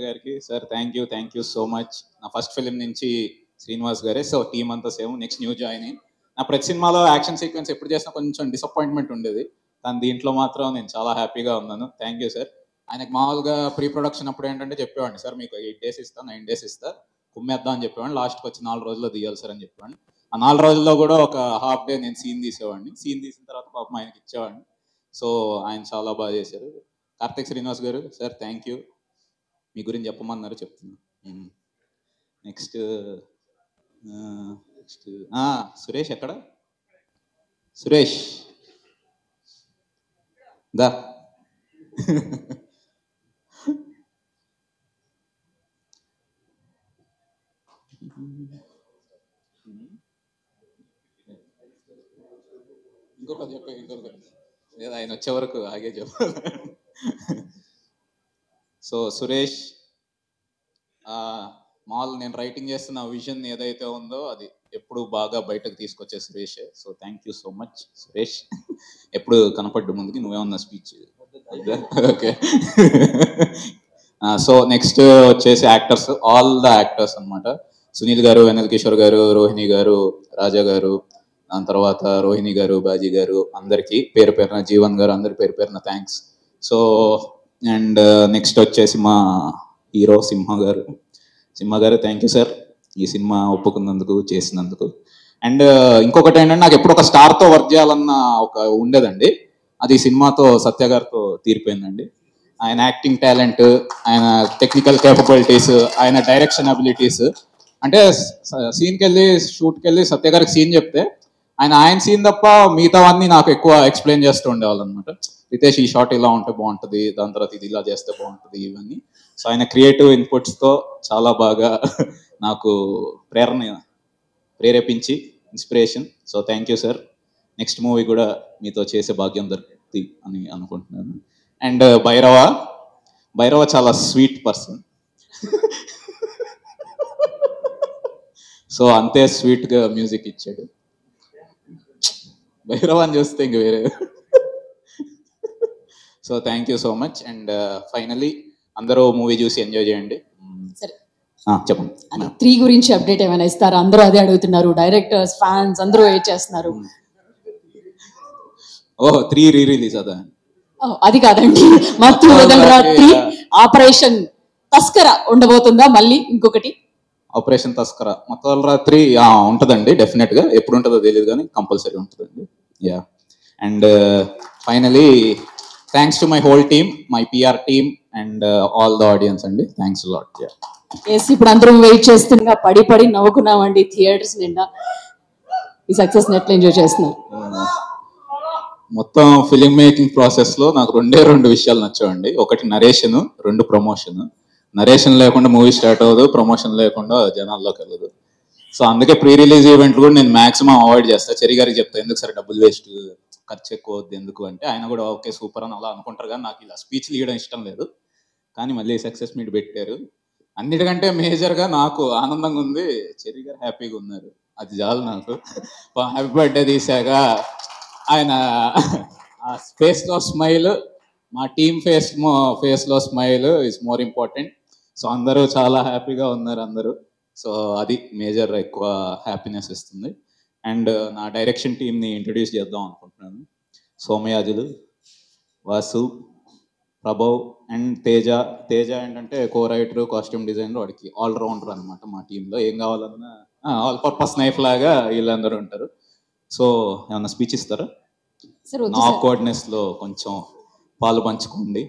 గారికి sir thank you so much. నా first film నుంచి శ్రీనివాస్ గారే, సో టీం అంతా సేమ్. Next new join. నా ప్రతి సినిమాలో యాక్షన్ సీక్వెన్స్ ఎప్పుడు చేసినా కొంచెం డిసప్పాయింట్మెంట్ ఉండేది, కానీ దీంట్లో మాత్రం నేను చాలా హ్యాపీగా ఉన్నాను. Thank you sir. ఆయనకు మామూలుగా ప్రీ ప్రొడక్షన్ అప్పుడు ఏంటంటే చెప్పేవాడిని, సార్ మీకు 8 days ఇస్తా, 9 days ఇస్తా, కుమ్మేద్దాం అని చెప్పేవాడిని. లాస్ట్కి వచ్చి 4 రోజుల్లో తీయాలి సార్ అని చెప్పేవాడిని. ఆ 4 రోజుల్లో కూడా ఒక హాఫ్ డే నేను సీన్ తీసేవాడిని. సీన్ తీసిన తర్వాత పాపం ఆయనకి ఇచ్చేవాడిని. సో ఆయన చాలా బాగా చేశారు. కార్తిక్ శ్రీనివాస్ గారు సార్ థ్యాంక్ యూ. మీ గురించి చెప్పమన్నారు, చెప్తున్నాను. నెక్స్ట్ సురేష్ ఎక్కడ? సురేష్ దా. ఇంకొక లేదా ఆయన వచ్చే వరకు ఆగే చెప్పాలి. సో సురేష్, మాల్ నేను రైటింగ్ చేస్తున్న విజన్ ఏదైతే ఉందో అది ఎప్పుడు బాగా బయటకు తీసుకొచ్చే Suresh. So thank you so much Suresh. ఎప్పుడు కనపడ్డు ముందుకి, నువ్వేమన్నా స్పీచ్? ఓకే. సో నెక్స్ట్ వచ్చేసి యాక్టర్స్, ఆల్ ద యాక్టర్స్ అనమాట. సునీల్ గారు, వెనల్ కిషోర్ గారు, రోహిణి గారు, రాజా గారు, దాని తర్వాత రోహిణి గారు, బాజీ గారు, అందరికీ పేరు పేరున, జీవన్ గారు, అందరి పేరు పేరున థ్యాంక్స్. సో అండ్ నెక్స్ట్ వచ్చేసి మా హీరో సింహ గారు థ్యాంక్ యూ సార్, ఈ సినిమా ఒప్పుకున్నందుకు, చేసినందుకు. అండ్ ఇంకొకటి ఏంటంటే, నాకు ఎప్పుడు ఒక స్టార్తో వర్క్ చేయాలన్న ఒక ఉండేదండి. అది సినిమాతో సత్య గారితో తీరిపోయిందండి. ఆయన యాక్టింగ్ టాలెంట్, ఆయన టెక్నికల్ కేపబిలిటీస్, ఆయన డైరెక్షన్ అబిలిటీస్. అంటే సీన్కి వెళ్ళి, షూట్కి వెళ్ళి సత్య గారికి సీన్ చెప్తే ఆయన సీన్ తప్ప మిగతావన్నీ నాకు ఎక్కువ ఎక్స్ప్లెయిన్ చేస్తూ ఉండేవాళ్ళు అనమాట. రితేష్ ఈ షాట్ ఇలా ఉంటే బాగుంటుంది, దాని తర్వాత ఇది ఇలా చేస్తే బాగుంటుంది, ఇవన్నీ. సో ఆయన క్రియేటివ్ ఇన్పుట్స్తో చాలా బాగా నాకు ప్రేరేపించి inspiration. So thank you sir. Next movie కూడా మీతో చేసే భాగ్యం దొరుకుతుంది అని అనుకుంటున్నాను. అండ్ భైరవ చాలా స్వీట్ పర్సన్. సో అంతే స్వీట్గా మ్యూజిక్ ఇచ్చాడు. భైరవ అని చూస్తే ఇంక వేరే. So thank you so much. And finally అందరూ మూవీ చూసి ఎంజాయ్ చేయండి. చెప్పండి. 3 గురించి అప్డేట్ ఏమైనా ఇస్తారా? అందరూ అదే అడుగుతున్నారు, డైరెక్టర్స్, ఫ్యాన్స్ అందరూ వెయిట్ చేస్తున్నారు. 3 రీ-రిలీజ్ అదా? అది కాదండి, మత్తు వదలరా 3 ఆపరేషన్ తస్కర ఉండబోతుందా మళ్ళీ ఇంకొకటి? ఆపరేషన్ తస్కర మత్తు వదలరా 3 ఉంటుందండి, డెఫినెట్ గా. ఎప్పుడు ఉంటుందో తెలియదు కానీ కంపల్సరీ ఉంటుందండి. Yeah. And finally thanks to my whole team, my PR team and all the audience అండి. Thanks lot. ఎస్, ఇప్పుడు అందరం వెయిట్ చేస్తున్నా, పడి నవ్వుకున్నామండి థియేటర్స్ నిండా. ఈ సక్సెస్ నెట్ ఎంజాయ్ చేస్తున్నారు. మొత్తం ఫిలిం మేకింగ్ ప్రాసెస్ లో నాకు 2 విషయాలు నచ్చావండి. ఒకటి నరేషన్, 2 ప్రమోషన్. నరేషన్ లేకుండా మూవీ స్టార్ట్ అవ్వదు, ప్రమోషన్ లేకుండా జనాల్లోకి వెళ్ళదు. సో అందుకే ప్రీ రిలీజ్ ఈవెంట్లు కూడా నేను మాక్సిమం అవాయిడ్ చేస్తాను. చెరి గారికి చెప్తా, ఎందుకు సార్ డబ్బులు వేస్ట్, ఖర్చు ఎక్కువ వద్దు ఎందుకు అంటే, ఆయన కూడా ఓకే సూపర్ అని అలా అనుకుంటారు. కానీ నాకు ఇలా స్పీచ్లు ఇవ్వడం ఇష్టం లేదు. కానీ మళ్ళీ సక్సెస్ మీట్ పెట్టారు. అన్నిటికంటే మేజర్గా నాకు ఆనందంగా ఉంది, చెరి గారు హ్యాపీగా ఉన్నారు, అది చాలు నాకు. హ్యాపీ బర్త్డే తీసాక ఆయన ఫేస్లో స్మైల్, మా టీమ్ ఫేస్లో smile is more important. So అందరూ చాలా హ్యాపీగా ఉన్నారు అందరూ. సో అది మేజర్ ఎక్కువ హ్యాపీనెస్ ఇస్తుంది. అండ్ నా డైరెక్షన్ టీమ్ని ఇంట్రడ్యూస్ చేద్దాం అనుకుంటున్నాను. సోమయాజులు, వాసు, ప్రభవ్ అండ్ తేజ ఏంటంటే కో రైటర్, కాస్ట్యూమ్ డిజైనర్, వాడికి ఆల్రౌండర్ అనమాట. మా టీంలో ఏం కావాలన్నా ఆల్ పర్పస్ నైఫ్ లాగా వీళ్ళందరూ ఉంటారు. సో ఏమన్నా స్పీచ్ ఇస్తారా? నా ఆక్వర్డ్నెస్ లో కొంచెం పాలు పంచుకోండి.